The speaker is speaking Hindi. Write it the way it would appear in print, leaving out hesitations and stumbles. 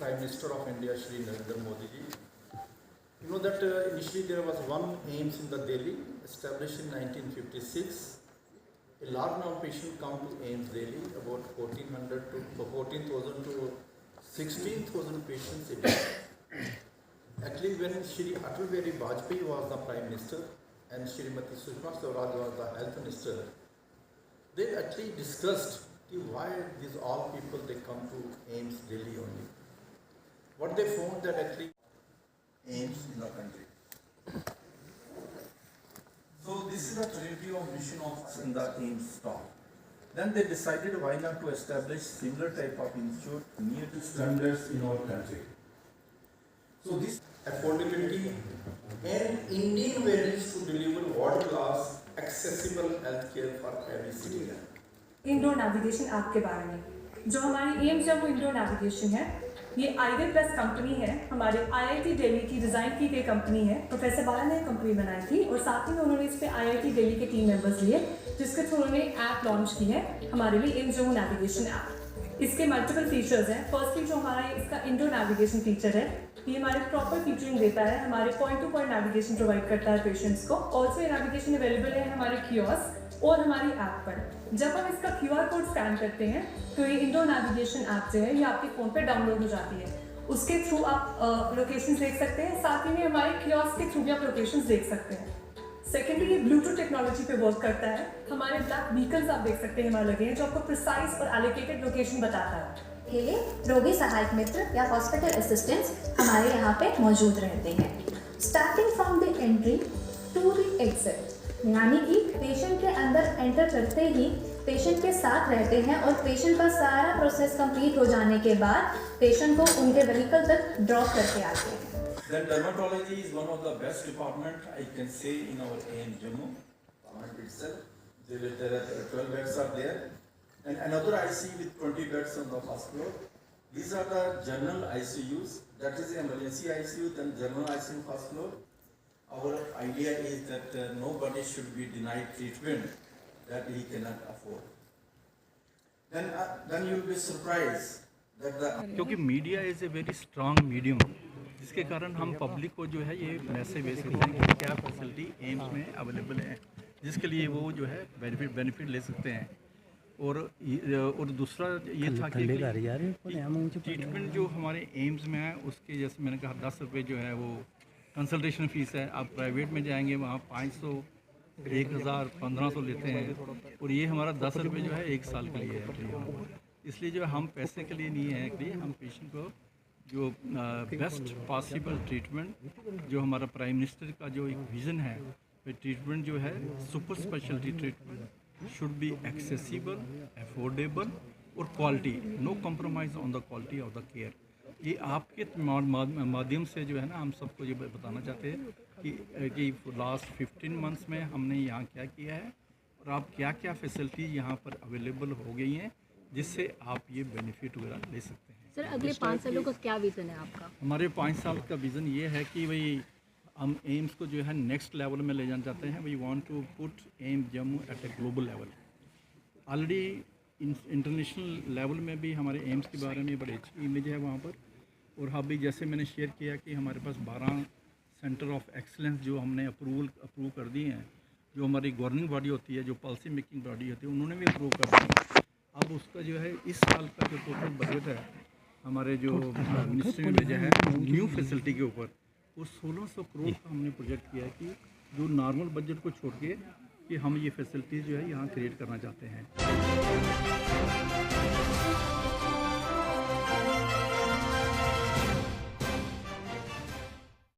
Prime Minister of India, Shri Narendra Modi ji. You know that initially there was one AIIMS in the Delhi, established in 1956. A large number of patients come to AIIMS Delhi, about 14,000 to 16,000 patients a day. Actually, when Shri Atal Bihari Vajpayee was the Prime Minister and Shrimati Sushma Swaraj was the Health Minister, they actually discussed why these all people they come to AIIMS Delhi only. What they found that actually AIIMS in the country. So this is the trinity of mission of in the AIIMS talk. Then they decided why not to establish similar type of institute near to standards in our country. So this affordability and Indian values to deliver world-class accessible healthcare for every citizen. Indoor navigation app के बारे में जो हमारी एम्स है वो इंडोर नेविगेशन है। ये आईवे प्लस कंपनी है, हमारे आईआईटी दिल्ली की डिज़ाइन की गई कंपनी है। प्रोफेसर बाला ने कंपनी बनाई थी और साथ ही में उन्होंने इस पे आईआईटी दिल्ली के टीम मेंबर्स लिए, जिसके थ्रू उन्होंने ऐप लॉन्च की है हमारे लिए एम्स जम्मू नेविगेशन ऐप। इसके मल्टीपल फीचर्स हैं। फर्स्टली जो हमारा इसका इंडोर नेविगेशन फीचर है, ये हमारे प्रॉपर फीचरिंग देता है, हमारे point two point navigation provide करता है पेशेंट्स को। ऑल्सो ये नेविगेशन अवेलेबल है हमारे कियोस्क और हमारी ऐप पर। जब हम इसका QR कोड स्कैन करते हैं तो ये इंडोर नेविगेशन ऐप जो है ये आपके फ़ोन पे डाउनलोड हो जाती है। उसके थ्रू आप लोकेशन देख सकते हैं, साथ ही में हमारे कियोस्क के थ्रू भी आप लोकेशन देख सकते हैं। सेकेंडली ये ब्लूटूथ टेक्नोलॉजी पे वर्क करता है। हमारे ब्लैक बीकन्स आप देख सकते हैं हमारे लगे हैं, जो आपको प्रिसाइज और एलोकेटेड लोकेशन बताता है। के लिए रोगी सहायक मित्र या हॉस्पिटल असिस्टेंट्स हमारे यहाँ पे मौजूद रहते हैं। Starting from the entry to the exit, यानी कि पेशेंट के अंदर एंटर करते ही पेशेंट के साथ रहते हैं और पेशेंट का सारा प्रोसेस कंप्लीट हो जाने के बाद पेशेंट को उनके व्हीकल तक ड्रॉप करके आते हैं। Then dermatology is one of the best department I can say in our AIIMS Jammu itself. There are 12 beds are there, and another ICU with 20 beds on the first floor. These are the general ICUs. That is the emergency ICU, then general ICU first floor. Our idea is that nobody should be denied treatment that he cannot afford. Then you will be surprised that the क्योंकि media is a very strong medium, जिसके कारण हम पब्लिक को जो है ये मैसेज भेज सकते हैं कि क्या फैसिलिटी एम्स में अवेलेबल है, जिसके लिए वो जो है बेनिफिट ले सकते हैं। और दूसरा ये था कि ट्रीटमेंट जो हमारे एम्स में है उसके जैसे मैंने कहा 10 रुपये जो है वो कंसल्टेशन फ़ीस है। आप प्राइवेट में जाएंगे वहाँ 500, 1000, 1500 लेते हैं, और ये हमारा 10 रुपये जो है 1 साल के लिए है। इसलिए जो हम पैसे के लिए नहीं है कि हम पेशेंट को जो बेस्ट पॉसिबल ट्रीटमेंट, जो हमारा प्राइम मिनिस्टर का जो एक विज़न है, ट्रीटमेंट जो है super speciality treatment should be accessible, affordable और quality, no compromise on the quality of the care. ये आपके माध्यम से जो है ना हम सबको ये बताना चाहते हैं कि लास्ट 15 मंथ्स में हमने यहाँ क्या किया है और आप क्या क्या फैसिलिटी यहाँ पर अवेलेबल हो गई हैं जिससे आप ये बेनिफिट वगैरह ले सकते हैं। सर अगले 5 सालों का क्या विज़न है आपका? हमारे 5 साल का विज़न ये है कि भाई हम एम्स को जो है नेक्स्ट लेवल में ले जाना चाहते हैं। We want to put AIIMS Jammu at a global level. Already international level में भी हमारे एम्स के बारे में बड़ी अच्छी इमेज है वहाँ पर। और अभी जैसे मैंने शेयर किया कि हमारे पास 12 सेंटर ऑफ एक्सीलेंस जो हमने अप्रूव कर दिए हैं, जो हमारी गवर्निंग बॉडी होती है, जो पॉलिसी मेकिंग बॉडी होती है, उन्होंने भी अप्रूव कर दिया। अब उसका जो है इस साल का जो टोटल बजट है हमारे जो मिनिस्ट्री में भेजा है न्यू फैसिलिटी के ऊपर, वो 1600 करोड़ का हमने प्रोजेक्ट किया है कि जो नॉर्मल बजट को छोड़ के कि हम ये फैसिलिटीज़ जो है यहाँ क्रिएट करना चाहते हैं।